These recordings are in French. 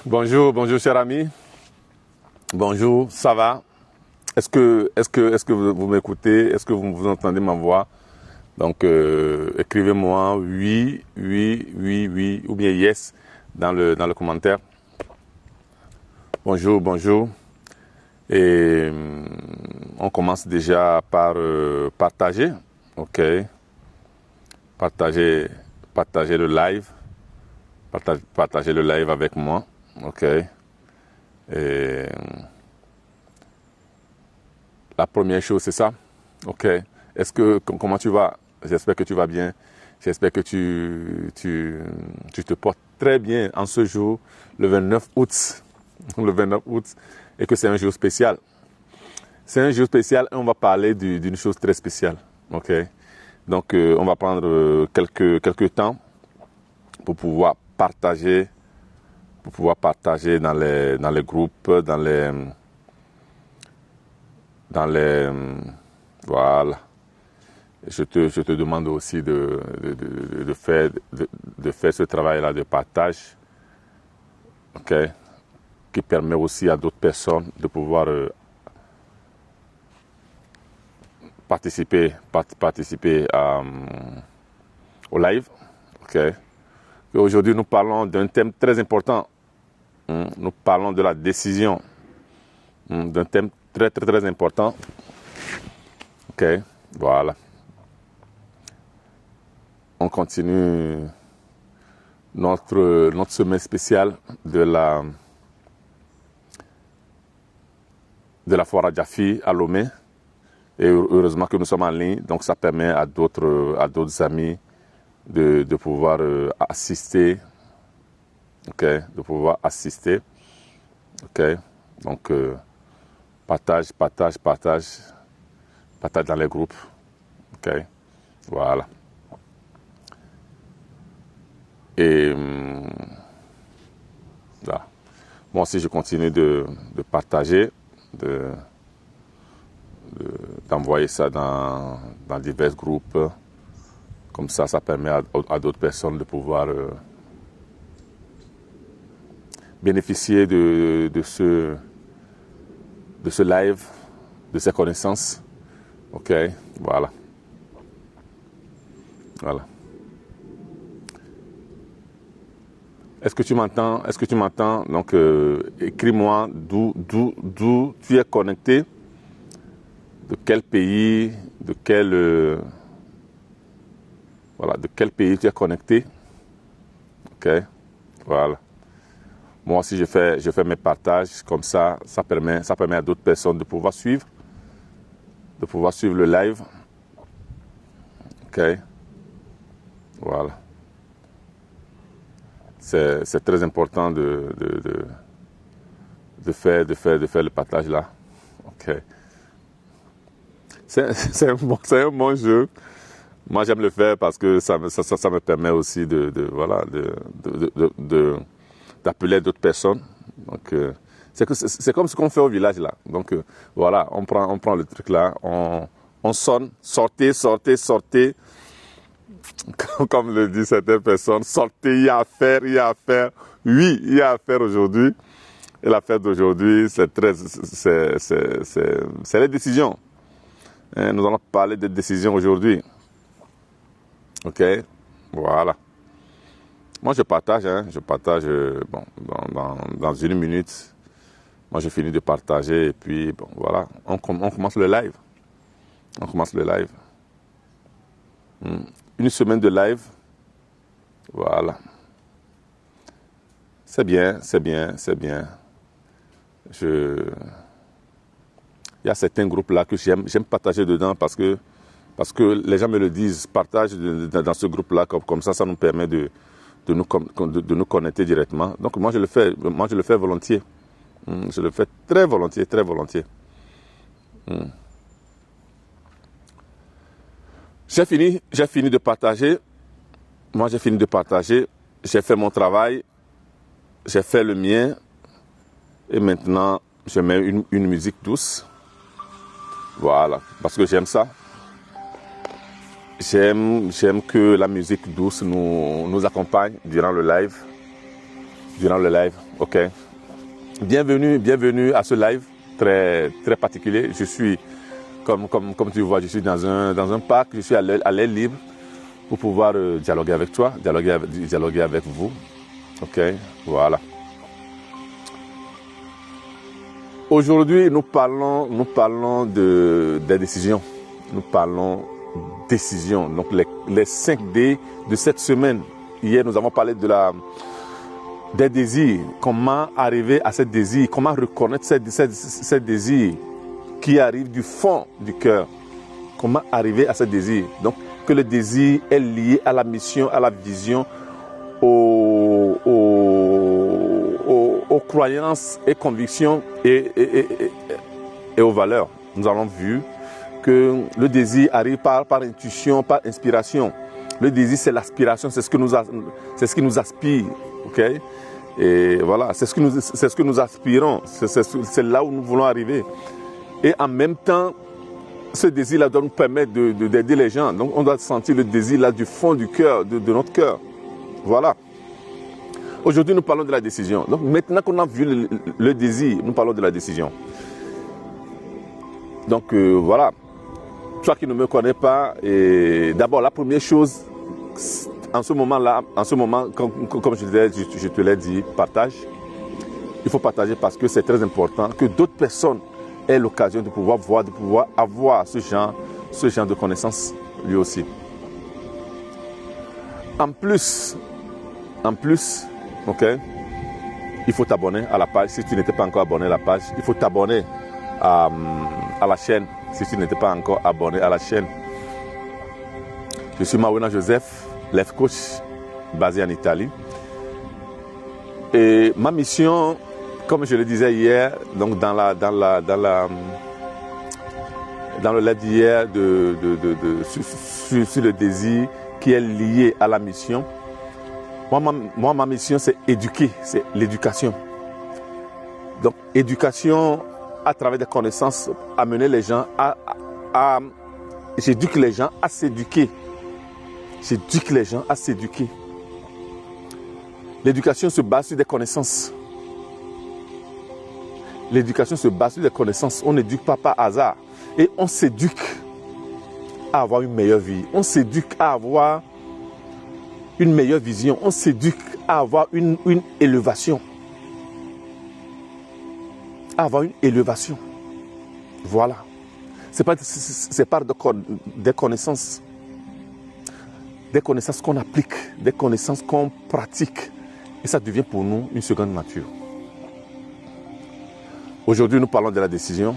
Bonjour, bonjour cher ami. Bonjour, ça va? Est-ce que vous m'écoutez? Est-ce que vous entendez ma voix? Donc écrivez-moi oui, oui, oui, oui ou bien yes dans le commentaire. Bonjour, bonjour. Et on commence déjà par partager. OK. Partager le live. Partager le live avec moi. OK. Et la première chose, c'est ça. OK. Comment tu vas? J'espère que tu vas bien. J'espère que tu te portes très bien en ce jour, le 29 août. Le 29 août. Et que c'est un jour spécial. C'est un jour spécial et on va parler d'une chose très spéciale. OK. Donc, on va prendre quelques temps pour pouvoir partager dans les groupes, voilà. Je te demande aussi de faire ce travail-là de partage, OK, qui permet aussi à d'autres personnes de pouvoir participer au live, OK. Et aujourd'hui, nous parlons d'un thème très important. Nous parlons de la décision, d'un thème très, très, très important. OK, voilà. On continue notre semaine spéciale de la foire à Jaffi à Lomé. Et heureusement que nous sommes en ligne, donc ça permet à d'autres amis de pouvoir assister. OK, de pouvoir assister. OK, donc partage dans les groupes. OK, voilà. Et là. Moi aussi, je continue de partager, d'envoyer ça dans divers groupes. Comme ça permet à d'autres personnes de pouvoir bénéficier de ce live, de ces connaissances. OK, voilà. Voilà. Est-ce que tu m'entends? Donc, écris-moi d'où tu es connecté, de quel pays, de quel pays tu es connecté. OK, voilà. Moi aussi, je fais mes partages comme ça permet à d'autres personnes de pouvoir suivre le live. OK, voilà. C'est très important de faire le partage là. OK. C'est un bon jeu. Moi, j'aime le faire parce que ça me permet aussi d'appeler d'autres personnes. Donc, c'est comme ce qu'on fait au village là. Donc, voilà, on prend le truc là, on sonne, sortez. Comme le disent certaines personnes, sortez, il y a à faire. Oui, il y a à faire aujourd'hui. Et la fête d'aujourd'hui, c'est les décisions. Nous allons parler des décisions aujourd'hui. OK, voilà. Moi, je partage, bon, dans une minute. Moi, j'ai fini de partager et puis, bon, voilà, on commence le live. Une semaine de live, voilà. C'est bien. Il y a certains groupes là que j'aime partager dedans parce que les gens me le disent, partage dans ce groupe là, comme ça nous permet de nous connecter directement. Donc moi je le fais volontiers. Je le fais très volontiers. J'ai fini de partager. Moi j'ai fini de partager. J'ai fait mon travail. J'ai fait le mien. Et maintenant je mets une musique douce. Voilà, parce que j'aime ça. J'aime que la musique douce nous accompagne durant le live. durant le live. Ok. Bienvenue à ce live très, très particulier. Je suis, comme tu vois, je suis dans un parc, je suis à l'air libre pour pouvoir dialoguer avec toi, dialoguer avec vous. Ok, voilà. Aujourd'hui, nous parlons des décisions. Nous parlons décisions. Donc, les 5 D de cette semaine. Hier, nous avons parlé des désirs. Comment arriver à ces désirs? Comment reconnaître ces désirs qui arrivent du fond du cœur? Comment arriver à ces désirs? Donc, que le désir est lié à la mission, à la vision, aux croyances et convictions et aux valeurs. Nous avons vu que le désir arrive par intuition, par inspiration. Le désir, c'est l'aspiration, c'est ce qui nous aspire. Okay? Et voilà, c'est ce que nous aspirons. C'est là où nous voulons arriver. Et en même temps, ce désir-là doit nous permettre d'aider les gens. Donc, on doit sentir le désir-là du fond du cœur, de notre cœur. Voilà. Aujourd'hui, nous parlons de la décision. Donc, maintenant qu'on a vu le désir, nous parlons de la décision. Donc, voilà. Toi qui ne me connais pas, d'abord, la première chose, en ce moment, comme je te l'ai dit, partage. Il faut partager parce que c'est très important que d'autres personnes aient l'occasion de pouvoir voir, de pouvoir avoir ce genre de connaissances lui aussi. En plus, ok, il faut t'abonner à la page. Si tu n'étais pas encore abonné à la page, il faut t'abonner à la chaîne. Si tu n'étais pas encore abonné à la chaîne. Je suis Mawena Joseph, Life Coach, basé en Italie. Et ma mission, comme je le disais hier, donc dans le live d'hier sur le désir qui est lié à la mission. Moi, ma mission, c'est éduquer, c'est l'éducation. Donc, éducation à travers des connaissances, amener les gens j'éduque les gens à s'éduquer. J'éduque les gens à s'éduquer. L'éducation se base sur des connaissances. L'éducation se base sur des connaissances. On n'éduque pas par hasard. Et on s'éduque à avoir une meilleure vie. On s'éduque à avoir une meilleure vision. On s'éduque à avoir une élévation. À avoir une élévation. Voilà. C'est par des connaissances. Des connaissances qu'on applique, des connaissances qu'on pratique. Et ça devient pour nous une seconde nature. Aujourd'hui, nous parlons de la décision.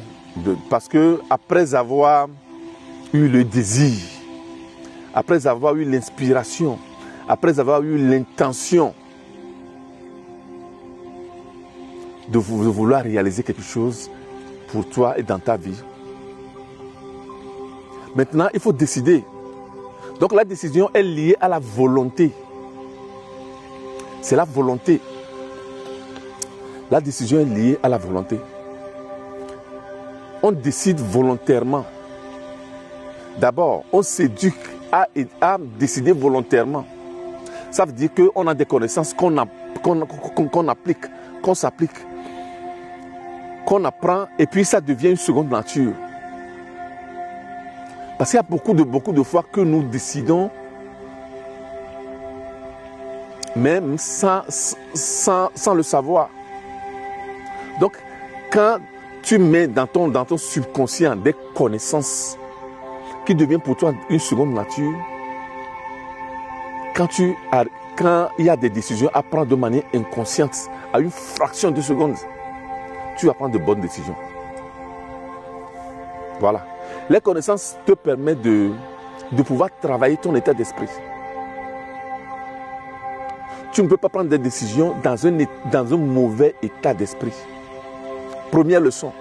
Parce que après avoir eu le désir, après avoir eu l'inspiration, après avoir eu l'intention de vouloir réaliser quelque chose pour toi et dans ta vie, maintenant, il faut décider. Donc la décision est liée à la volonté. C'est la volonté. La décision est liée à la volonté. On décide volontairement. D'abord, on s'éduque à décider volontairement. Ça veut dire qu'on a des connaissances qu'on applique, qu'on s'applique, qu'on apprend et puis ça devient une seconde nature. Parce qu'il y a beaucoup de fois que nous décidons même sans le savoir. Donc, quand tu mets dans ton subconscient des connaissances qui deviennent pour toi une seconde nature, quand il y a des décisions à prendre de manière inconsciente, à une fraction de seconde, tu vas prendre de bonnes décisions. Voilà. Les connaissances te permettent de pouvoir travailler ton état d'esprit. Tu ne peux pas prendre des décisions dans un mauvais état d'esprit. Première leçon.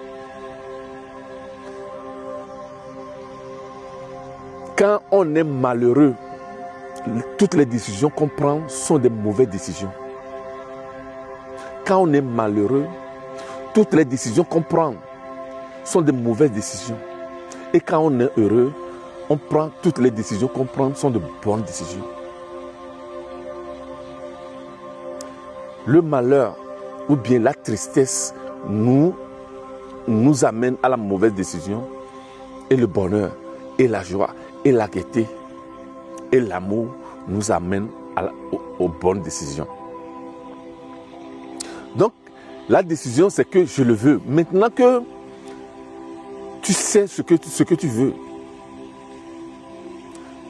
Quand on est malheureux, toutes les décisions qu'on prend sont des mauvaises décisions. Quand on est malheureux, toutes les décisions qu'on prend sont des mauvaises décisions. Et quand on est heureux, on prend toutes les décisions qu'on prend sont de bonnes décisions. le malheur ou bien la tristesse nous amène à la mauvaise décision, et le bonheur et la joie et la gaieté et l'amour nous amènent aux bonnes décisions. Donc, la décision, c'est que je le veux. Maintenant que tu sais ce que tu veux,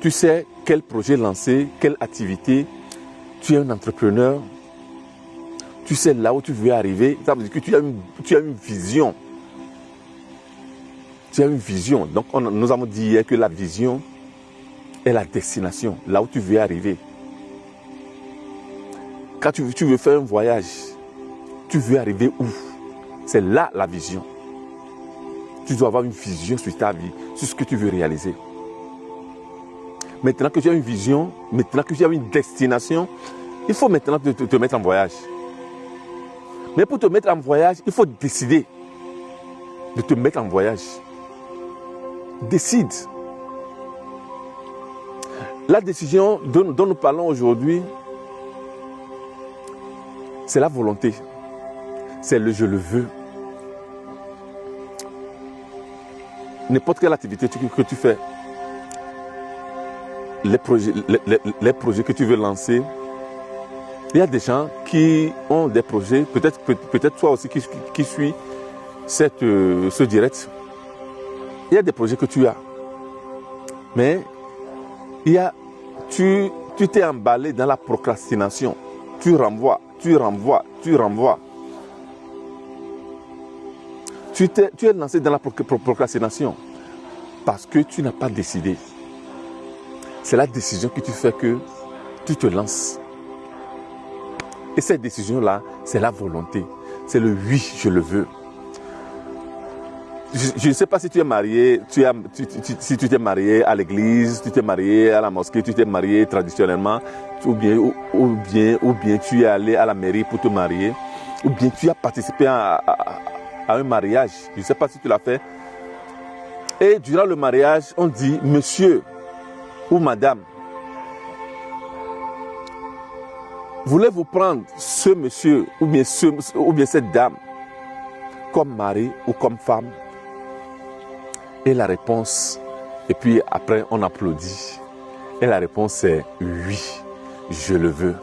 tu sais quel projet lancer, quelle activité, tu es un entrepreneur, tu sais là où tu veux arriver, ça veut dire que tu as une vision. Tu as une vision. Donc, nous avons dit hier que la vision est la destination, là où tu veux arriver. Quand tu veux faire un voyage, tu veux arriver où? C'est là la vision. Tu dois avoir une vision sur ta vie, sur ce que tu veux réaliser. Maintenant que tu as une vision, maintenant que tu as une destination, il faut maintenant te mettre en voyage. Mais pour te mettre en voyage, il faut décider de te mettre en voyage. Décide. La décision dont nous parlons aujourd'hui, c'est la volonté. C'est le je le veux. N'importe quelle activité que tu fais, les projets que tu veux lancer, il y a des gens qui ont des projets, peut-être toi aussi qui suis ce direct. Il y a des projets que tu as, mais tu t'es emballé dans la procrastination. Tu renvoies. Tu es lancé dans la procrastination parce que tu n'as pas décidé. C'est la décision que tu fais que tu te lances. Et cette décision-là, c'est la volonté. C'est le oui, je le veux. Je ne sais pas si tu es marié, si tu t'es marié à l'église, tu t'es marié à la mosquée, tu t'es marié traditionnellement, ou bien tu es allé à la mairie pour te marier, ou bien tu as participé à un mariage. Je ne sais pas si tu l'as fait. Et durant le mariage, on dit monsieur ou madame. Voulez-vous prendre ce monsieur ou bien cette dame comme mari ou comme femme? Et la réponse, et puis après on applaudit. Et la réponse est oui, je le veux.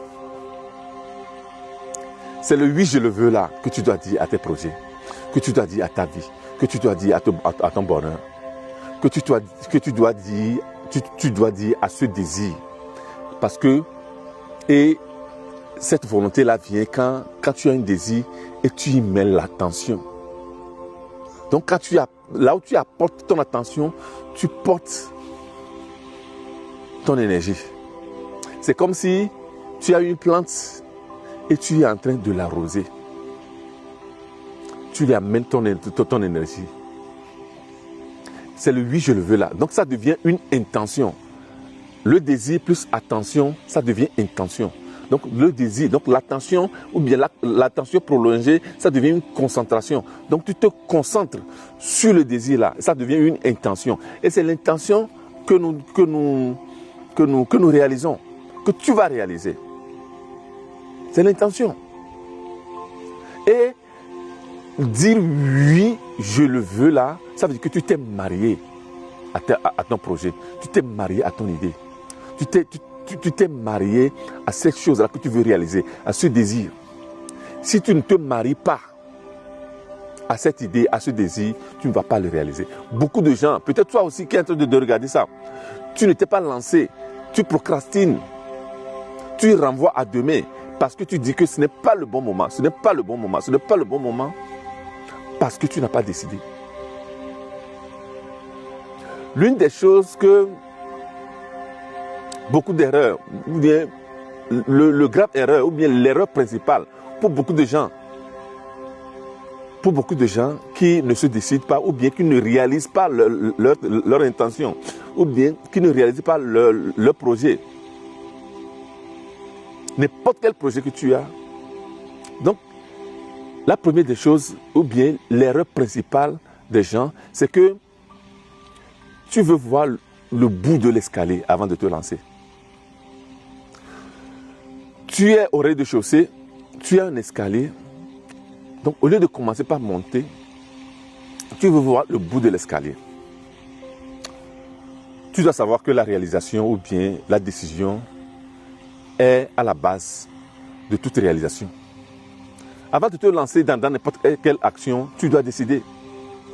C'est le oui, je le veux là que tu dois dire à tes projets, que tu dois dire à ta vie, que tu dois dire à ton bonheur, que tu dois dire à ce désir. Parce que, et cette volonté-là vient quand tu as un désir et tu y mets l'attention. Donc là où tu apportes ton attention, tu portes ton énergie. C'est comme si tu as une plante et tu es en train de l'arroser. Tu lui amènes ton énergie. C'est le oui, je le veux là. Donc ça devient une intention. Le désir plus attention, ça devient intention. Donc le désir, donc l'attention ou bien l'attention prolongée, ça devient une concentration. Donc tu te concentres sur le désir là, ça devient une intention. Et c'est l'intention que nous réalisons, que tu vas réaliser. C'est l'intention. Et dire oui, je le veux là, ça veut dire que tu t'es marié à ton projet, tu t'es marié à ton idée. Tu t'es marié à cette chose-là que tu veux réaliser, à ce désir. Si tu ne te maries pas à cette idée, à ce désir, tu ne vas pas le réaliser. Beaucoup de gens, peut-être toi aussi qui es en train de regarder ça, tu ne t'es pas lancé, tu procrastines, tu renvoies à demain parce que tu dis que ce n'est pas le bon moment, ce n'est pas le bon moment, ce n'est pas le bon moment parce que tu n'as pas décidé. L'une des choses que beaucoup d'erreurs, ou bien le grave erreur, ou bien l'erreur principale pour beaucoup de gens qui ne se décident pas, ou bien qui ne réalisent pas leur intention, ou bien qui ne réalisent pas leur projet. N'importe quel projet que tu as. Donc, la première des choses, ou bien l'erreur principale des gens, c'est que tu veux voir le bout de l'escalier avant de te lancer. Tu es au rez-de-chaussée tu as un escalier. Donc, au lieu de commencer par monter, tu veux voir le bout de l'escalier. Tu dois savoir que la réalisation ou bien la décision est à la base de toute réalisation. Avant de te lancer dans n'importe quelle action, tu dois décider.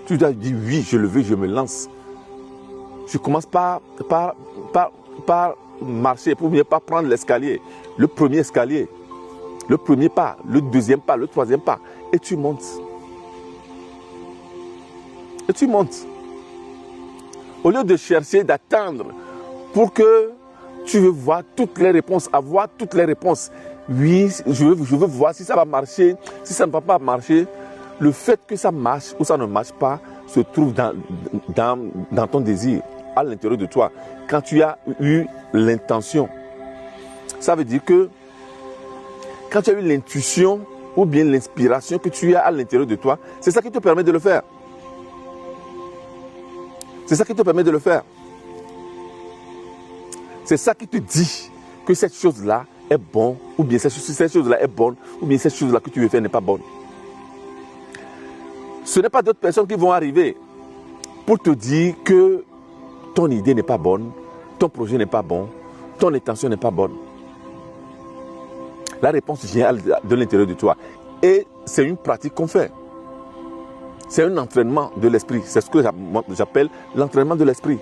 Tu dois dire oui, je le veux, je me lance. Je commence par marcher, pour ne pas prendre l'escalier. Le premier escalier, le premier pas, le deuxième pas, le troisième pas. Et tu montes. Et tu montes. Au lieu de chercher, d'attendre pour que tu veux voir toutes les réponses, avoir toutes les réponses. Oui, je veux voir si ça va marcher, si ça ne va pas marcher. Le fait que ça marche ou ça ne marche pas se trouve dans ton désir, à l'intérieur de toi. Quand tu as eu l'intention, ça veut dire que quand tu as eu l'intuition ou bien l'inspiration que tu as à l'intérieur de toi, c'est ça qui te permet de le faire. C'est ça qui te permet de le faire. C'est ça qui te dit que cette chose-là est bonne, ou bien cette chose-là est bonne, ou bien cette chose-là que tu veux faire n'est pas bonne. Ce n'est pas d'autres personnes qui vont arriver pour te dire que ton idée n'est pas bonne, ton projet n'est pas bon, ton intention n'est pas bonne. La réponse vient de l'intérieur de toi. Et c'est une pratique qu'on fait. C'est un entraînement de l'esprit. C'est ce que j'appelle l'entraînement de l'esprit.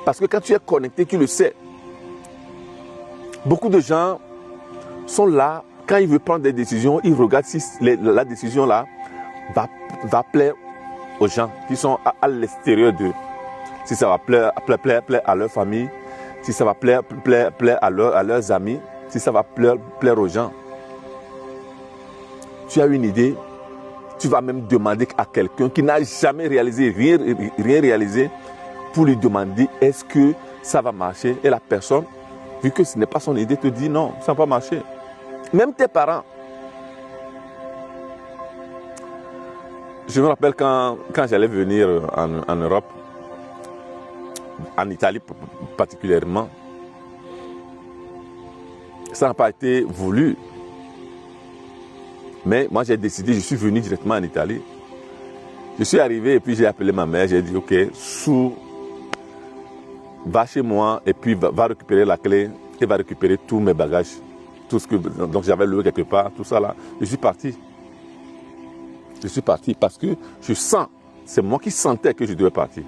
Parce que quand tu es connecté, tu le sais. Beaucoup de gens sont là, quand ils veulent prendre des décisions, ils regardent si la décision là va plaire aux gens qui sont à l'extérieur d'eux. Si ça va plaire à leur famille, si ça va plaire à leurs amis, si ça va plaire aux gens. Tu as une idée, tu vas même demander à quelqu'un qui n'a jamais réalisé, rien réalisé, pour lui demander est-ce que ça va marcher. Et la personne, vu que ce n'est pas son idée, te dit non, ça ne va pas marcher. Même tes parents. Je me rappelle quand j'allais venir en Europe, en Italie particulièrement, ça n'a pas été voulu. Mais moi j'ai décidé, je suis venu directement en Italie. Je suis arrivé et puis j'ai appelé ma mère, j'ai dit ok, va chez moi et puis va récupérer la clé et va récupérer tous mes bagages. Tout ce que donc j'avais loué quelque part, tout ça là. Je suis parti. Je suis parti parce que je sens, c'est moi qui sentais que je devais partir.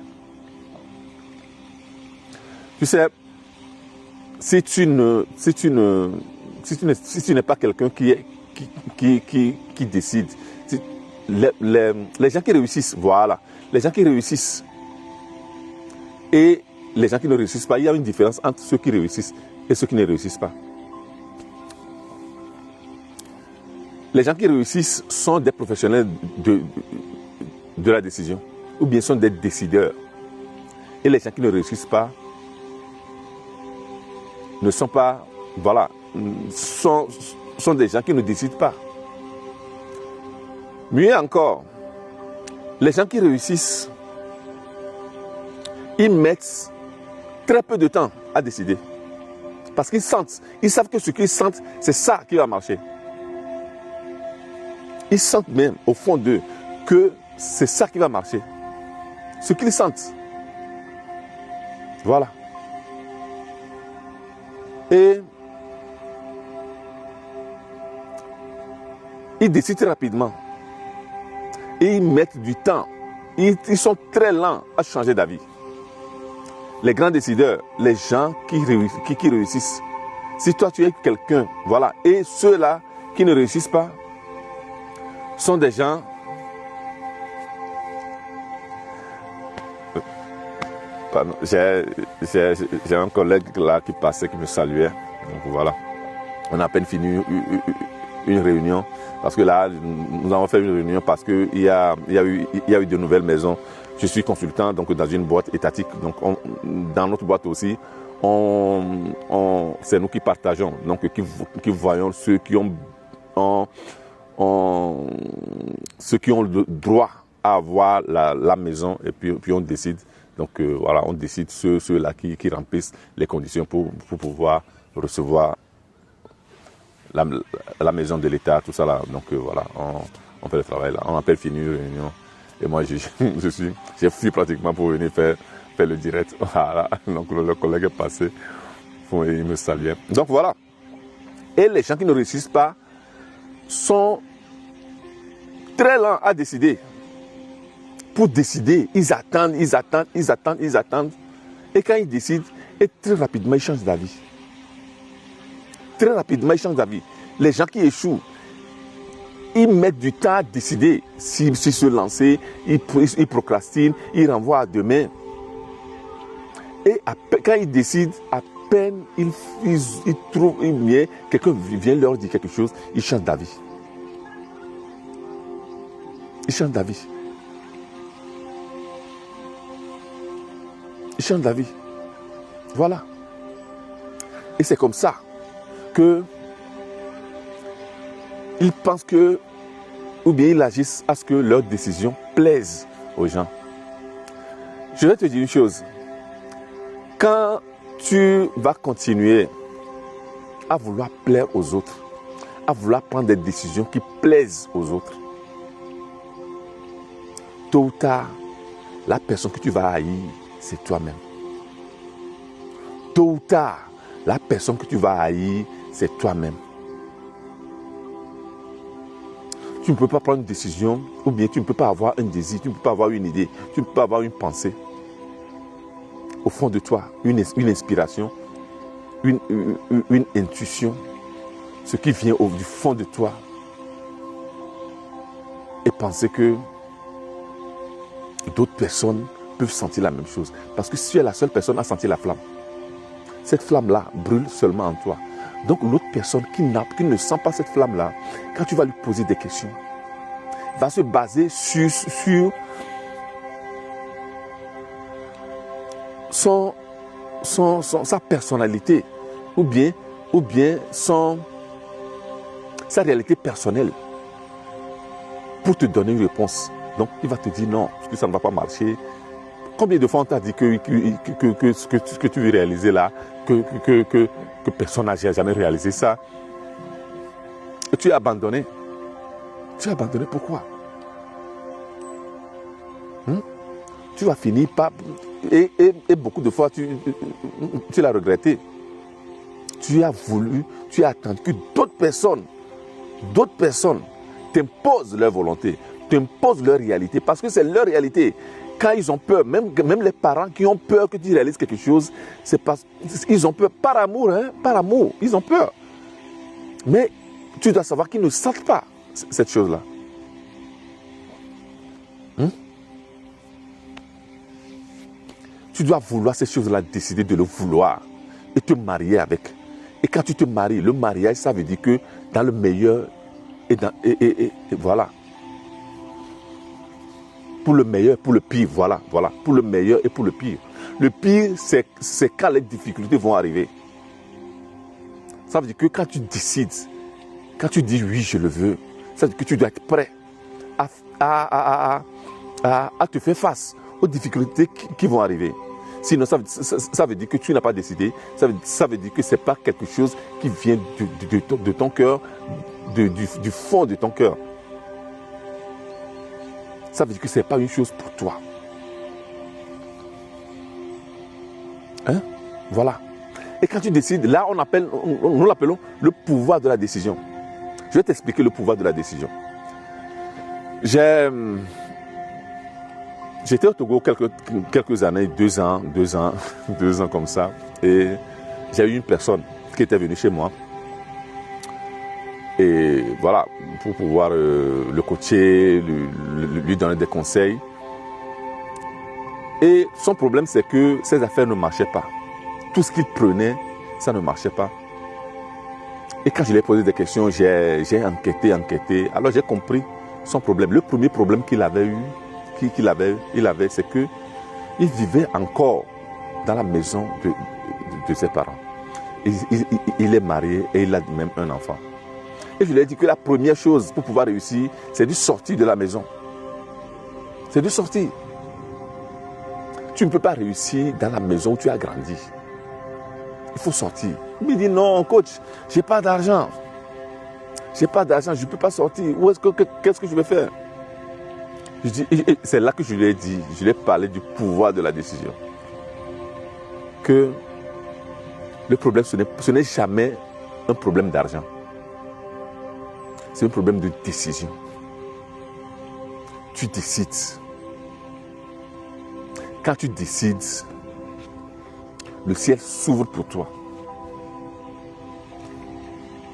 Tu sais, si tu n'es pas quelqu'un qui décide, les gens qui réussissent, voilà, les gens qui réussissent et les gens qui ne réussissent pas, il y a une différence entre ceux qui réussissent et ceux qui ne réussissent pas. Les gens qui réussissent sont des professionnels de la décision, ou bien sont des décideurs. Et les gens qui ne réussissent pas ne sont pas, voilà, sont des gens qui ne décident pas. Mieux encore, les gens qui réussissent, ils mettent très peu de temps à décider. Parce qu'ils sentent, ils savent que ce qu'ils sentent, c'est ça qui va marcher. Ils sentent même au fond d'eux que c'est ça qui va marcher. Ce qu'ils sentent. Voilà. Et ils décident rapidement. Et ils mettent du temps. Ils sont très lents à changer d'avis. Les grands décideurs, les gens qui réussissent. Si toi tu es quelqu'un, voilà. Et ceux-là qui ne réussissent pas sont des gens pardon, j'ai un collègue là qui passait, qui me saluait. Donc voilà. On a à peine fini une réunion. Parce que là, nous avons fait une réunion parce qu'il y a eu de nouvelles maisons. Je suis consultant donc, dans une boîte étatique. Donc dans notre boîte aussi, c'est nous qui partageons, donc qui voyons ceux qui ont le droit à avoir la maison et puis on décide. Donc voilà, on décide ceux-là qui remplissent les conditions pour pouvoir recevoir la maison de l'État, tout ça là. Donc voilà, on fait le travail là. On appelle finir une réunion. Et moi, j'ai fui pratiquement pour venir faire le direct. Voilà. Donc le collègue est passé. Il me saluait. Donc voilà. Et les gens qui ne réussissent pas sont très lents à décider. Pour décider, ils attendent. Et quand ils décident, et très rapidement, ils changent d'avis. Très rapidement, ils changent d'avis. Les gens qui échouent, ils mettent du temps à décider s'ils se lancer, ils procrastinent, ils renvoient à demain. Et quand ils décident, à peine ils trouvent une mienne, quelqu'un vient leur dire quelque chose, ils changent d'avis. Ils changent d'avis. Ils changent d'avis. Voilà. Et c'est comme ça que ils pensent que, ou bien ils agissent à ce que leurs décisions plaisent aux gens. Je vais te dire une chose. Quand tu vas continuer à vouloir plaire aux autres, à vouloir prendre des décisions qui plaisent aux autres, tôt ou tard, la personne que tu vas haïr, c'est toi-même. Tôt ou tard, la personne que tu vas haïr, c'est toi-même. Tu ne peux pas prendre une décision, ou bien tu ne peux pas avoir un désir, tu ne peux pas avoir une idée, tu ne peux pas avoir une pensée. Au fond de toi, une inspiration, une intuition, ce qui vient du fond de toi, et penser que d'autres personnes peuvent sentir la même chose. Parce que si tu es la seule personne à sentir la flamme, cette flamme-là brûle seulement en toi. Donc l'autre personne qui ne sent pas cette flamme-là, quand tu vas lui poser des questions, va se baser sur sa personnalité ou bien sa réalité personnelle pour te donner une réponse. Donc il va te dire non, parce que ça ne va pas marcher. Combien de fois on t'a dit que ce que tu veux réaliser là, que personne n'a jamais réalisé ça. Et tu es abandonné. Tu es abandonné pourquoi? Tu vas finir par... Et beaucoup de fois, tu l'as regretté. Tu as voulu, tu as attendu que d'autres personnes t'imposent leur volonté, t'imposent leur réalité. Parce que c'est leur réalité. Quand ils ont peur, même les parents qui ont peur que tu réalises quelque chose, c'est parce qu'ils ont peur par amour, par amour, ils ont peur. Mais tu dois savoir qu'ils ne sentent pas cette chose-là. Tu dois vouloir ces choses-là, décider de le vouloir et te marier avec. Et quand tu te maries, le mariage, ça veut dire que dans le meilleur et voilà. Pour le meilleur, pour le pire, voilà. Pour le meilleur et pour le pire. Le pire, c'est quand les difficultés vont arriver. Ça veut dire que quand tu décides, quand tu dis oui, je le veux, ça veut dire que tu dois être prêt à te faire face aux difficultés qui vont arriver. Sinon, ça veut dire que tu n'as pas décidé. Ça veut dire que ce n'est pas quelque chose qui vient de ton cœur, du fond de ton cœur. Ça veut dire que ce n'est pas une chose pour toi. Voilà. Et quand tu décides, là, nous l'appelons le pouvoir de la décision. Je vais t'expliquer le pouvoir de la décision. J'étais au Togo quelques années, 2 ans comme ça. Et j'ai eu une personne qui était venue chez moi. Et voilà, pour pouvoir le coacher, lui donner des conseils. Et son problème, c'est que ses affaires ne marchaient pas. Tout ce qu'il prenait, ça ne marchait pas. Et quand je lui ai posé des questions, j'ai enquêté. Alors j'ai compris son problème. Le premier problème qu'il avait eu, c'est que il vivait encore dans la maison de ses parents. Il est marié et il a même un enfant. Et je lui ai dit que la première chose pour pouvoir réussir, c'est de sortir de la maison. C'est de sortir. Tu ne peux pas réussir dans la maison où tu as grandi. Il faut sortir. Il me dit non, coach, je n'ai pas d'argent. j'ai pas d'argent, je ne peux pas sortir. Qu'est-ce que je vais faire? C'est là que je lui ai dit, je lui ai parlé du pouvoir de la décision. Que le problème, ce n'est jamais un problème d'argent. C'est un problème de décision. Tu décides. Quand tu décides, le ciel s'ouvre pour toi.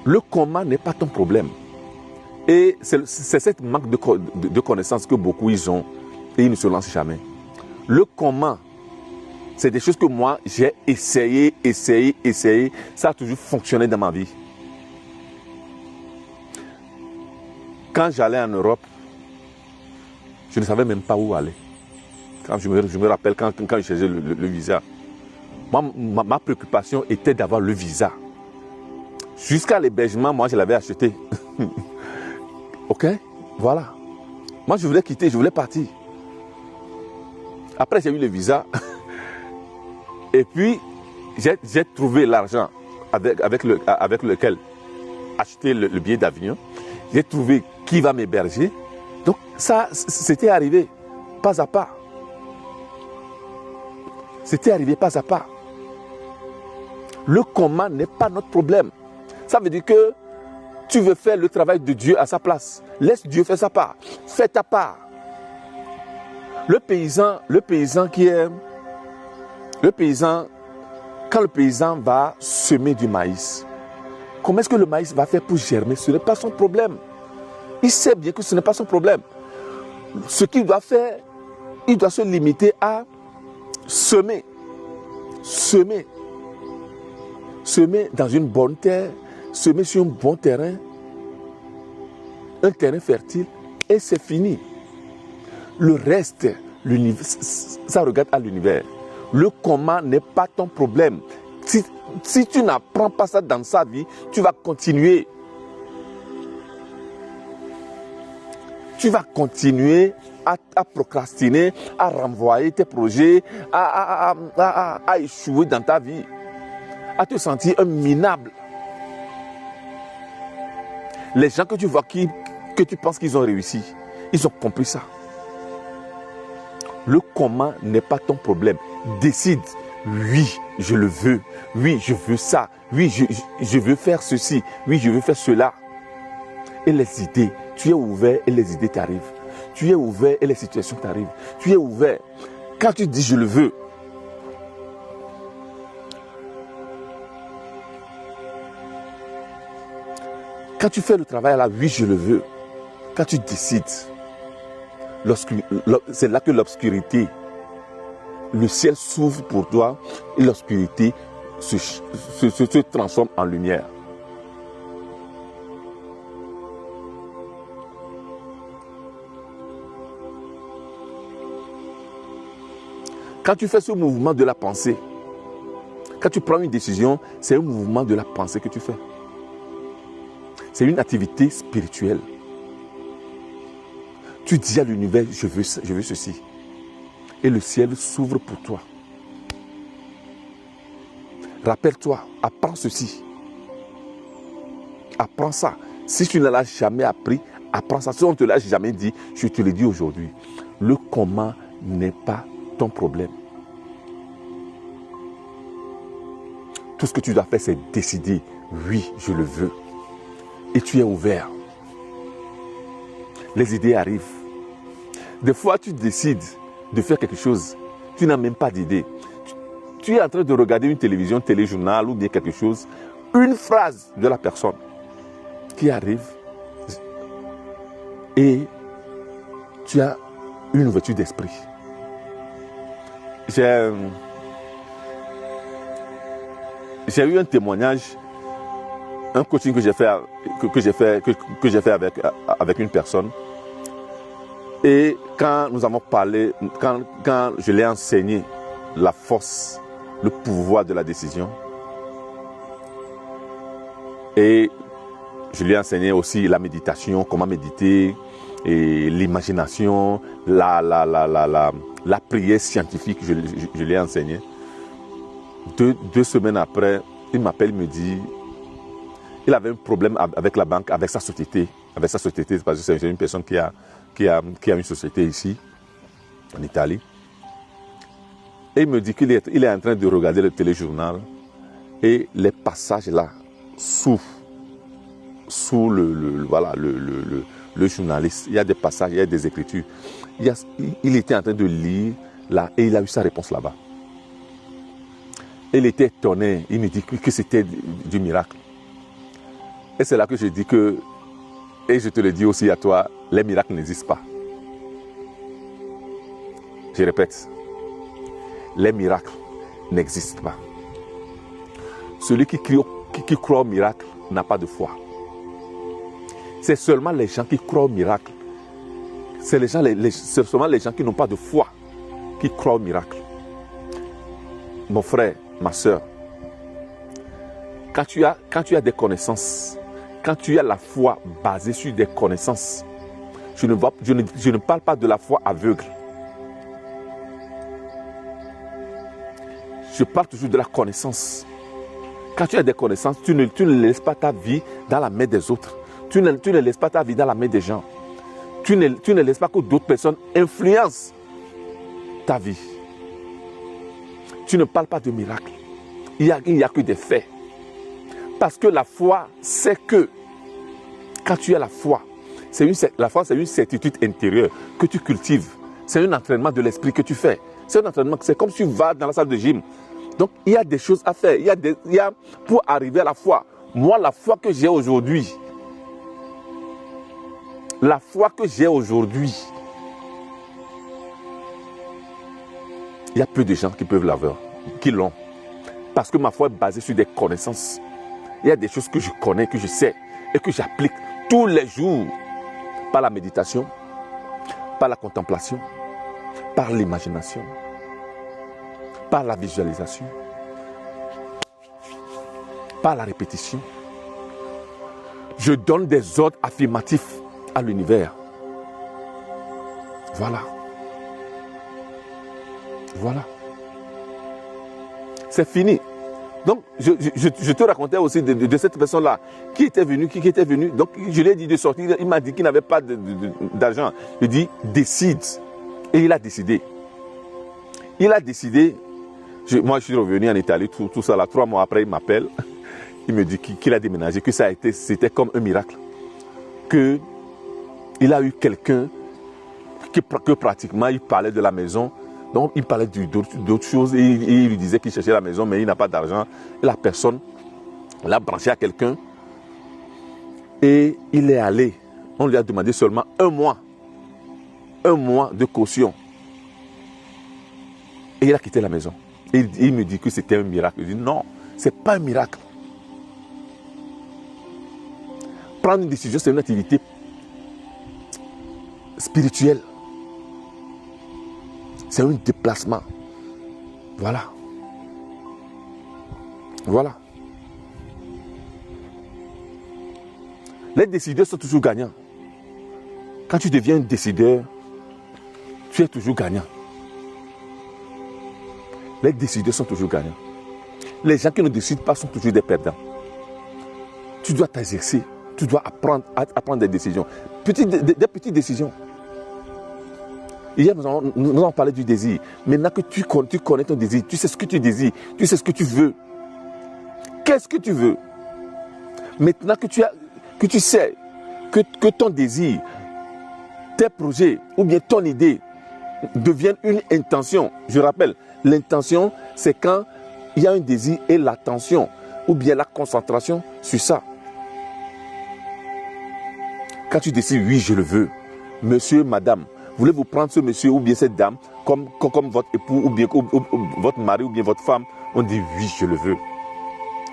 Le comment n'est pas ton problème. Et c'est cette manque de connaissances que beaucoup ils ont et ils ne se lancent jamais. Le comment, c'est des choses que moi j'ai essayé. Ça a toujours fonctionné dans ma vie. Quand j'allais en Europe, je ne savais même pas où aller. Quand je me rappelle quand je cherchais le visa. Ma préoccupation était d'avoir le visa. Jusqu'à l'hébergement, moi je l'avais acheté. Ok, voilà. Moi je voulais quitter, je voulais partir. Après j'ai eu le visa. Et puis j'ai trouvé l'argent avec lequel acheter le billet d'avion. J'ai trouvé qui va m'héberger. Donc ça, c'était arrivé pas à pas. C'était arrivé pas à pas. Le comment n'est pas notre problème. Ça veut dire que tu veux faire le travail de Dieu à sa place. Laisse Dieu faire sa part. Fais ta part. Le paysan, quand le paysan va semer du maïs, comment est-ce que le maïs va faire pour germer? Ce n'est pas son problème. Il sait bien que ce n'est pas son problème. Ce qu'il doit faire, il doit se limiter à semer. Semer dans une bonne terre, semer sur un bon terrain, un terrain fertile, et c'est fini. Le reste, ça regarde à l'univers. Le comment n'est pas ton problème. Si tu n'apprends pas ça dans sa vie, tu vas continuer. Tu vas continuer à procrastiner, à renvoyer tes projets, à échouer dans ta vie, à te sentir un minable. Les gens que tu vois que tu penses qu'ils ont réussi, ils ont compris ça. Le comment n'est pas ton problème. Décide. Oui, je le veux. Oui, je veux ça. Oui, je veux faire ceci. Oui, je veux faire cela. Et les idées, tu es ouvert et les idées t'arrivent. Tu es ouvert et les situations t'arrivent. Tu es ouvert. Quand tu dis je le veux, quand tu fais le travail à la oui, je le veux, quand tu décides, c'est là que l'obscurité, le ciel s'ouvre pour toi et l'obscurité se transforme en lumière. Quand tu fais ce mouvement de la pensée, quand tu prends une décision, c'est un mouvement de la pensée que tu fais. C'est une activité spirituelle. Tu dis à l'univers, je veux ceci. Et le ciel s'ouvre pour toi. Rappelle-toi, apprends ceci. Apprends ça. Si tu ne l'as jamais appris, apprends ça. Si on ne te l'a jamais dit, je te le dis aujourd'hui. Le comment n'est pas ton problème. Tout ce que tu dois faire, c'est décider. Oui, je le veux. Et tu es ouvert. Les idées arrivent. Des fois, tu décides de faire quelque chose. Tu n'as même pas d'idée. Tu es en train de regarder une télévision, téléjournal ou bien quelque chose. Une phrase de la personne qui arrive. Et tu as une ouverture d'esprit. J'ai eu un témoignage, un coaching que j'ai fait avec une personne. Et quand nous avons parlé, quand je l'ai enseigné la force, le pouvoir de la décision, et je lui ai enseigné aussi la méditation, comment méditer, et l'imagination, la prière scientifique, je l'ai enseigné. Deux semaines après, il m'appelle, il me dit, il avait un problème avec la banque, avec sa société. Avec sa société, parce que c'est une personne qui a une société ici, en Italie. Et il me dit qu'il est en train de regarder le téléjournal et les passages là, sous le journaliste, il y a des passages, il y a des écritures. Il était en train de lire là et il a eu sa réponse là-bas. Il était étonné, il me dit que c'était du miracle. Et c'est là que je dis que, et je te le dis aussi à toi, les miracles n'existent pas. Je répète, les miracles n'existent pas. Celui qui croit au miracle n'a pas de foi. C'est seulement les gens qui croient au miracle. C'est seulement les gens qui n'ont pas de foi qui croient au miracle. Mon frère, ma soeur, quand tu as des connaissances, quand tu as la foi basée sur des connaissances, je ne parle pas de la foi aveugle. Je parle toujours de la connaissance. Quand tu as des connaissances, tu ne laisses pas ta vie dans la main des autres. Tu ne laisses pas ta vie dans la main des gens. Tu ne laisses pas que d'autres personnes influencent ta vie. Tu ne parles pas de miracle. Il n'y a que des faits. Parce que la foi, c'est que quand tu as la foi, la foi c'est une certitude intérieure que tu cultives. C'est un entraînement de l'esprit que tu fais. C'est un entraînement, c'est comme si tu vas dans la salle de gym. Donc il y a des choses à faire. Pour arriver à la foi. Moi, la foi que j'ai aujourd'hui, il y a peu de gens qui peuvent l'avoir, qui l'ont. Parce que ma foi est basée sur des connaissances. Il y a des choses que je connais, que je sais et que j'applique tous les jours par la méditation, par la contemplation, par l'imagination, par la visualisation, par la répétition. Je donne des ordres affirmatifs à l'univers. Voilà. Voilà. C'est fini. Donc, je te racontais aussi de cette personne-là qui était venue. Donc, je lui ai dit de sortir. Il m'a dit qu'il n'avait pas d'argent. Je lui ai dit, décide. Et il a décidé. Moi, je suis revenu en Italie, tout ça là. 3 mois après, il m'appelle. Il me dit qu'il a déménagé, que c'était comme un miracle. Qu'il a eu quelqu'un que pratiquement, il parlait de la maison. Donc, il parlait d'autres choses et il lui disait qu'il cherchait la maison, mais il n'a pas d'argent. Et la personne l'a branché à quelqu'un et il est allé. On lui a demandé seulement 1 mois. 1 mois de caution. Et il a quitté la maison. Et il me dit que c'était un miracle. Je dis non, ce n'est pas un miracle. Prendre une décision, c'est une activité spirituelle. C'est un déplacement. Voilà. Voilà. Les décideurs sont toujours gagnants. Quand tu deviens un décideur, tu es toujours gagnant. Les décideurs sont toujours gagnants. Les gens qui ne décident pas sont toujours des perdants. Tu dois t'exercer. Tu dois apprendre à prendre des décisions. Des petites décisions. Hier, nous avons parlé du désir. Maintenant que tu connais ton désir, tu sais ce que tu désires, tu sais ce que tu veux. Qu'est-ce que tu veux? Maintenant que tu sais que ton désir, tes projets ou bien ton idée deviennent une intention. Je rappelle, l'intention, c'est quand il y a un désir et l'attention ou bien la concentration sur ça. Quand tu décides, oui, je le veux, monsieur, madame, voulez-vous prendre ce monsieur ou bien cette dame comme votre époux ou bien votre mari ou bien votre femme? On dit oui, je le veux.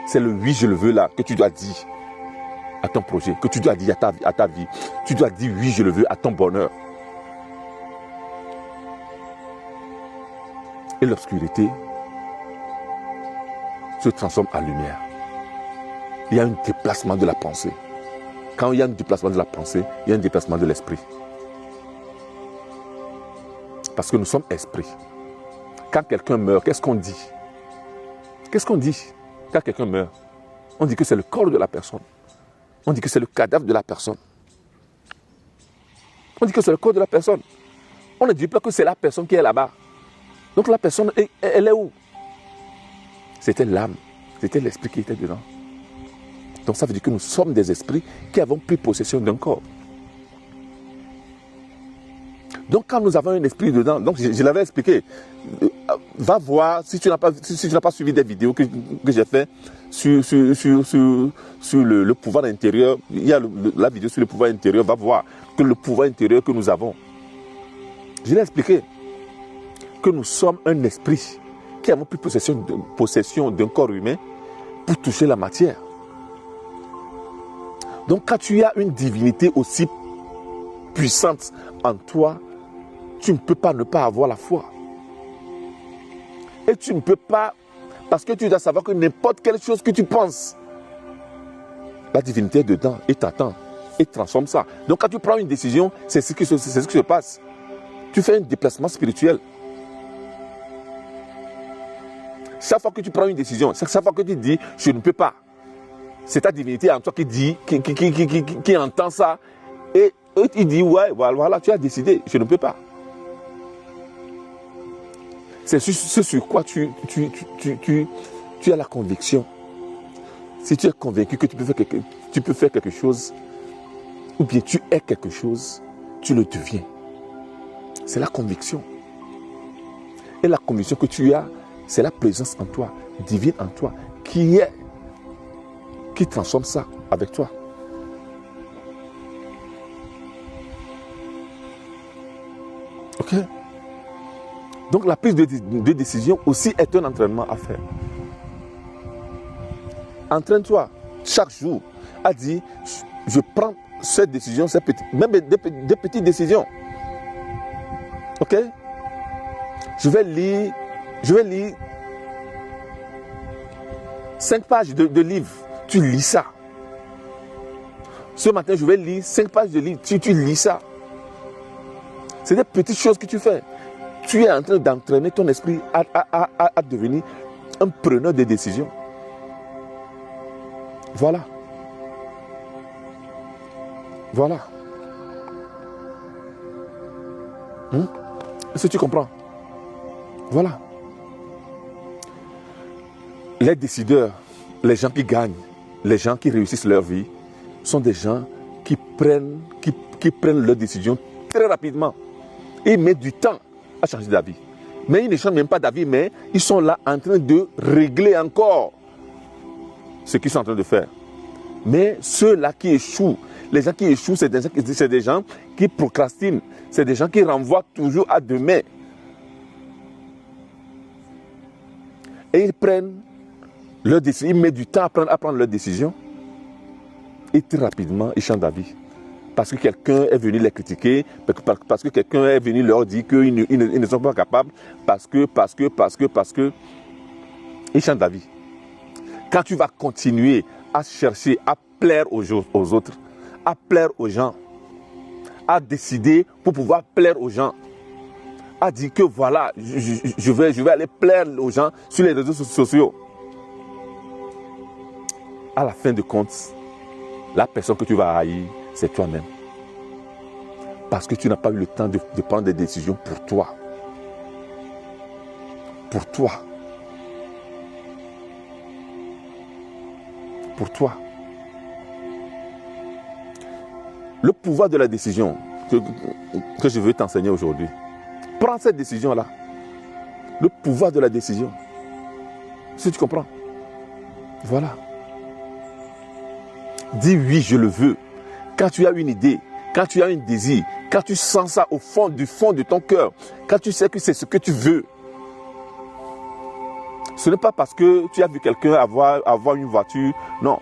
C'est le oui, je le veux là que tu dois dire à ton projet, que tu dois dire à ta vie. Tu dois dire oui, je le veux à ton bonheur. Et l'obscurité se transforme en lumière. Il y a un déplacement de la pensée. Quand il y a un déplacement de la pensée, il y a un déplacement de l'esprit. Parce que nous sommes esprits. Quand quelqu'un meurt, qu'est-ce qu'on dit? Qu'est-ce qu'on dit quand quelqu'un meurt? On dit que c'est le corps de la personne. On dit que c'est le cadavre de la personne. On dit que c'est le corps de la personne. On ne dit pas que c'est la personne qui est là-bas. Donc la personne, elle est où? C'était l'âme, c'était l'esprit qui était dedans. Donc ça veut dire que nous sommes des esprits qui avons pris possession d'un corps. Donc quand nous avons un esprit dedans, donc je l'avais expliqué, va voir, si tu n'as pas suivi des vidéos que j'ai fait sur le pouvoir intérieur, il y a la vidéo sur le pouvoir intérieur, va voir que le pouvoir intérieur que nous avons, je l'ai expliqué, que nous sommes un esprit qui avons pris possession d'un corps humain pour toucher la matière. Donc quand tu as une divinité aussi puissante en toi, tu ne peux pas ne pas avoir la foi. Et tu ne peux pas, parce que tu dois savoir que n'importe quelle chose que tu penses, la divinité est dedans et t'attend et transforme ça. Donc quand tu prends une décision, c'est ce qui se passe. Tu fais un déplacement spirituel. Chaque fois que tu prends une décision, chaque fois que tu dis « je ne peux pas », c'est ta divinité en toi qui dit, qui entend ça et il dit « ouais, voilà, tu as décidé, je ne peux pas ». C'est ce sur quoi tu as la conviction. Si tu es convaincu que tu peux faire quelque chose, ou bien tu es quelque chose, tu le deviens. C'est la conviction. Et la conviction que tu as, c'est la présence en toi, divine en toi, qui transforme ça avec toi. Ok? Donc la prise de décision aussi est un entraînement à faire. Entraîne-toi chaque jour à dire, je prends cette décision, même des petites décisions. Ok? Je vais lire 5 pages de livres. Tu lis ça. Ce matin, je vais lire 5 pages de livres. Tu lis ça. C'est des petites choses que tu fais. Tu es en train d'entraîner ton esprit à devenir un preneur de décisions. Voilà. Voilà. Est-ce que tu comprends? Voilà. Les décideurs, les gens qui gagnent, les gens qui réussissent leur vie, sont des gens qui prennent leurs décisions très rapidement. Ils mettent du temps à changer d'avis. Mais ils ne changent même pas d'avis, mais ils sont là en train de régler encore ce qu'ils sont en train de faire. Mais ceux-là qui échouent, les gens qui échouent, c'est des gens qui procrastinent, c'est des gens qui renvoient toujours à demain. Et ils prennent leur décision, ils mettent du temps à prendre leur décision. Et très rapidement, ils changent d'avis. Parce que quelqu'un est venu les critiquer, parce que quelqu'un est venu leur dire qu'ils ne sont pas capables, parce que, ils changent d'avis. Quand tu vas continuer à chercher à plaire aux autres, à plaire aux gens, à décider pour pouvoir plaire aux gens, à dire que voilà, je vais aller plaire aux gens sur les réseaux sociaux. À la fin de compte, la personne que tu vas haïr, c'est toi-même. Parce que tu n'as pas eu le temps de prendre des décisions pour toi. Pour toi. Pour toi. Le pouvoir de la décision que je veux t'enseigner aujourd'hui. Prends cette décision-là. Le pouvoir de la décision. Si tu comprends. Voilà. Dis oui, je le veux. Quand tu as une idée, quand tu as un désir, quand tu sens ça au fond de ton cœur, quand tu sais que c'est ce que tu veux, ce n'est pas parce que tu as vu quelqu'un avoir une voiture. Non.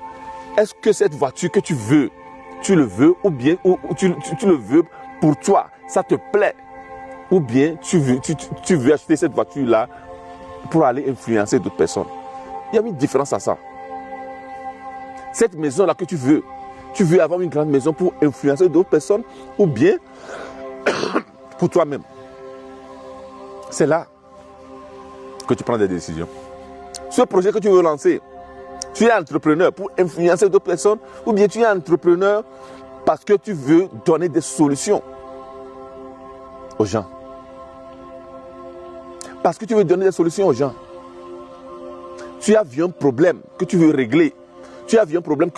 Est-ce que cette voiture que tu veux, tu le veux ou bien tu le veux pour toi, ça te plaît, ou bien tu veux acheter cette voiture-là pour aller influencer d'autres personnes. Il y a une différence à ça. Cette maison-là que tu veux avoir une grande maison pour influencer d'autres personnes ou bien pour toi-même. C'est là que tu prends des décisions. Ce projet que tu veux lancer, Tu es entrepreneur pour influencer d'autres personnes ou bien tu es entrepreneur parce que tu veux donner des solutions aux gens. Parce que tu veux donner des solutions aux gens. Tu as vu un problème que tu veux régler. Tu as vu un problème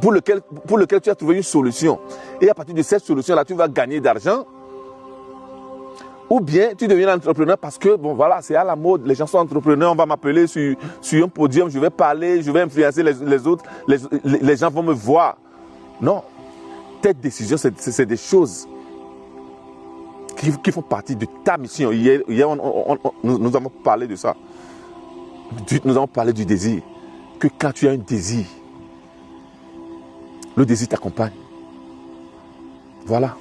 pour lequel tu as trouvé une solution. Et à partir de cette solution-là, tu vas gagner d'argent. Ou bien tu deviens entrepreneur parce que, bon voilà, c'est à la mode, les gens sont entrepreneurs, on va m'appeler sur un podium, je vais parler, je vais influencer les autres, les gens vont me voir. Non, tes décisions, c'est des choses qui font partie de ta mission. Hier nous avons parlé de ça. Nous avons parlé du désir. Que quand tu as un désir, le désir t'accompagne. Voilà.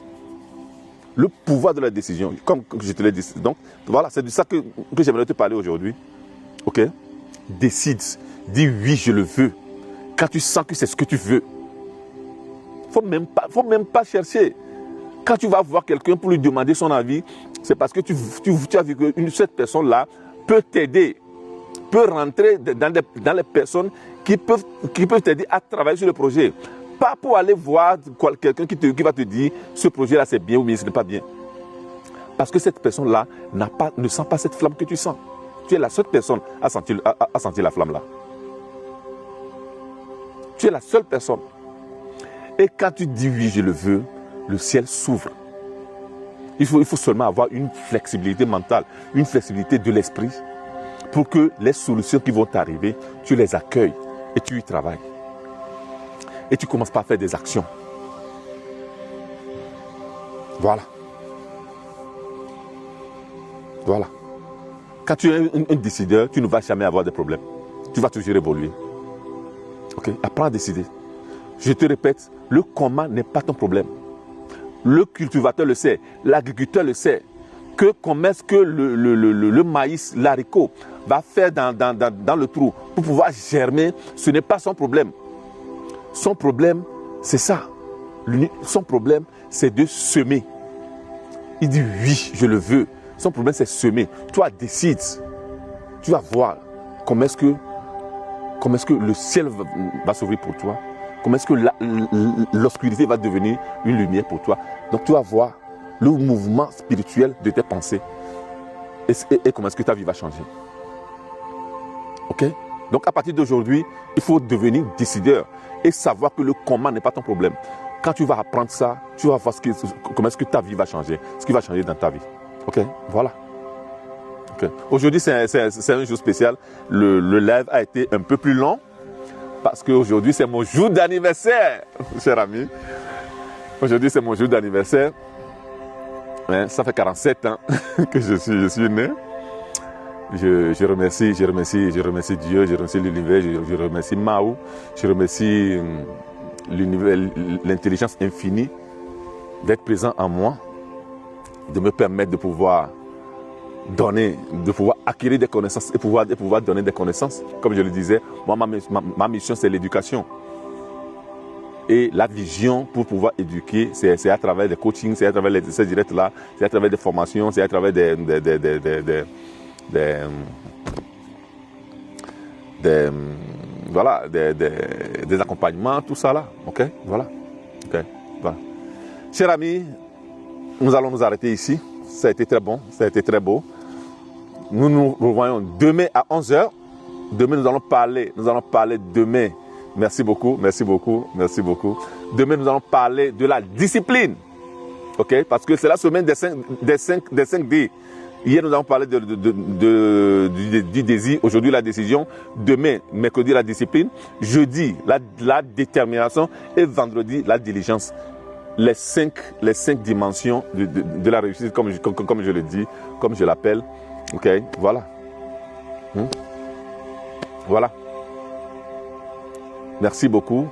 Le pouvoir de la décision, comme je te l'ai dit. Donc, voilà, c'est de ça que j'aimerais te parler aujourd'hui. Ok? Décide. Dis oui, je le veux. Quand tu sens que c'est ce que tu veux. Faut même pas chercher. Quand tu vas voir quelqu'un pour lui demander son avis, c'est parce que tu as vu que cette personne-là peut t'aider. Peut rentrer dans les personnes qui peuvent t'aider à travailler sur le projet. Pas pour aller voir quelqu'un qui va te dire ce projet-là c'est bien ou bien ce n'est pas bien. Parce que cette personne-là ne sent pas cette flamme que tu sens. Tu es la seule personne à sentir la flamme-là. Tu es la seule personne. Et quand tu dis oui, je le veux, le ciel s'ouvre. Il faut seulement avoir une flexibilité mentale, une flexibilité de l'esprit pour que les solutions qui vont t'arriver, tu les accueilles et tu y travailles. Et tu commences par faire des actions. Voilà. Voilà. Quand tu es un décideur, tu ne vas jamais avoir de problème. Tu vas toujours évoluer. Ok? Apprends à décider. Je te répète, le comment n'est pas ton problème. Le cultivateur le sait, l'agriculteur le sait. Comment est-ce que le maïs, l'haricot va faire dans le trou pour pouvoir germer, ce n'est pas son problème. Son problème, c'est ça. Son problème, c'est de semer. Il dit oui, je le veux. Son problème, c'est semer. Toi, décide. Tu vas voir comment est-ce que le ciel va s'ouvrir pour toi. Comment est-ce que l'obscurité va devenir une lumière pour toi. Donc, tu vas voir le mouvement spirituel de tes pensées. Et comment est-ce que ta vie va changer. Ok? Donc, à partir d'aujourd'hui, il faut devenir décideur et savoir que le comment n'est pas ton problème. Quand tu vas apprendre ça, tu vas voir comment est-ce que ta vie va changer, ce qui va changer dans ta vie. Ok? Voilà. Okay. Aujourd'hui, c'est un jour spécial. Le live a été un peu plus long parce qu'aujourd'hui, c'est mon jour d'anniversaire, cher ami. Aujourd'hui, c'est mon jour d'anniversaire. Ouais, ça fait 47 ans que je suis né. Je remercie Dieu, je remercie l'univers, je remercie Mao, je remercie l'univers, l'intelligence infinie d'être présent en moi, de me permettre de pouvoir donner, de pouvoir acquérir des connaissances et pouvoir donner des connaissances. Comme je le disais, moi, ma mission, c'est l'éducation. Et la vision pour pouvoir éduquer, c'est à travers des coachings, c'est à travers ces directs-là, c'est à travers des formations, c'est à travers des accompagnements, tout ça là. Ok, voilà. Ok, voilà. Chers amis, nous allons nous arrêter ici. Ça a été très bon, ça a été très beau. Nous nous revoyons demain à 11h. Demain, nous allons parler demain. Merci beaucoup. Demain, nous allons parler de la discipline. Ok, parce que c'est la semaine des 5 D. Hier, nous avons parlé du désir. Aujourd'hui, la décision. Demain, mercredi, la discipline. Jeudi, la détermination. Et vendredi, la diligence. Les cinq dimensions de la réussite, comme je le dis, comme je l'appelle. Ok, voilà. Voilà. Merci beaucoup.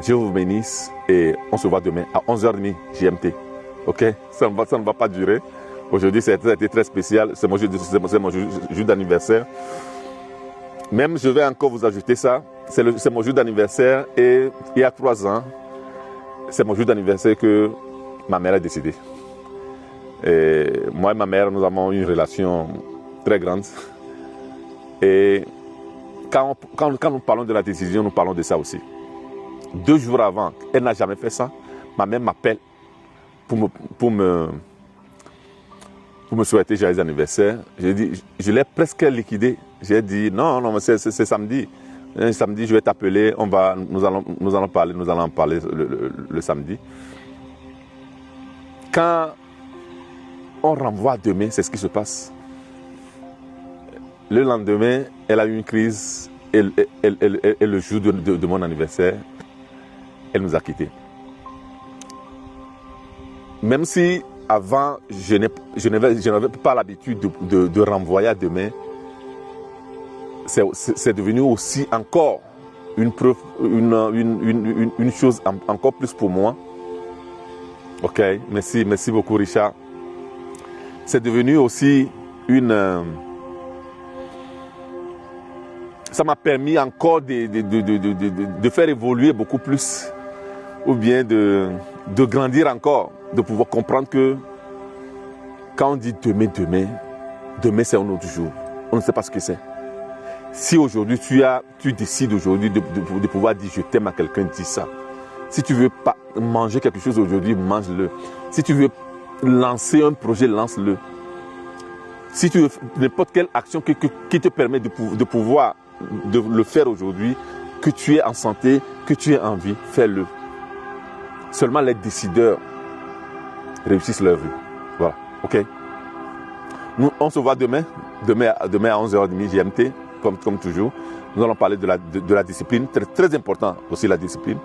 Dieu vous bénisse. Et on se voit demain à 11h30 GMT. Ok, ça ne va pas durer. Aujourd'hui, ça a été très spécial. C'est mon jour d'anniversaire. Même, je vais encore vous ajouter ça. C'est mon jour d'anniversaire. Et il y a 3 ans, c'est mon jour d'anniversaire que ma mère a décédé. Et moi et ma mère, nous avons une relation très grande. Et quand nous parlons de la décision, nous parlons de ça aussi. 2 jours avant, elle n'a jamais fait ça. Ma mère m'appelle pour me souhaiter joyeux anniversaire. Je l'ai presque liquidé. J'ai dit non, mais c'est samedi. Samedi, je vais t'appeler, nous allons en parler le samedi. Quand on renvoie demain, c'est ce qui se passe. Le lendemain, elle a eu une crise et le jour de mon anniversaire, elle nous a quittés. Même si avant, je n'avais pas l'habitude de renvoyer à demain, c'est devenu aussi encore une preuve, une chose encore plus pour moi. Ok, merci beaucoup Richard. C'est devenu aussi ça m'a permis encore de faire évoluer beaucoup plus, ou bien de grandir encore, de pouvoir comprendre que quand on dit demain c'est un autre jour. On ne sait pas ce que c'est. Si aujourd'hui tu décides aujourd'hui de pouvoir dire je t'aime à quelqu'un, dis ça. Si tu veux pas manger quelque chose aujourd'hui, mange-le. Si tu veux lancer un projet, lance-le. Si tu veux n'importe quelle action qui te permet de pouvoir de le faire aujourd'hui, que tu es en santé, que tu es en vie, fais-le. Seulement les décideurs réussissent leur vie. Voilà, ok. On se voit demain à 11h30 GMT, comme toujours. Nous allons parler de la discipline, très, très important aussi la discipline.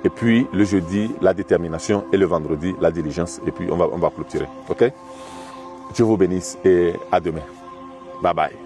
Et puis le jeudi, la détermination, et le vendredi, la diligence. Et puis on va clôturer, ok. Dieu vous bénisse et à demain. Bye bye.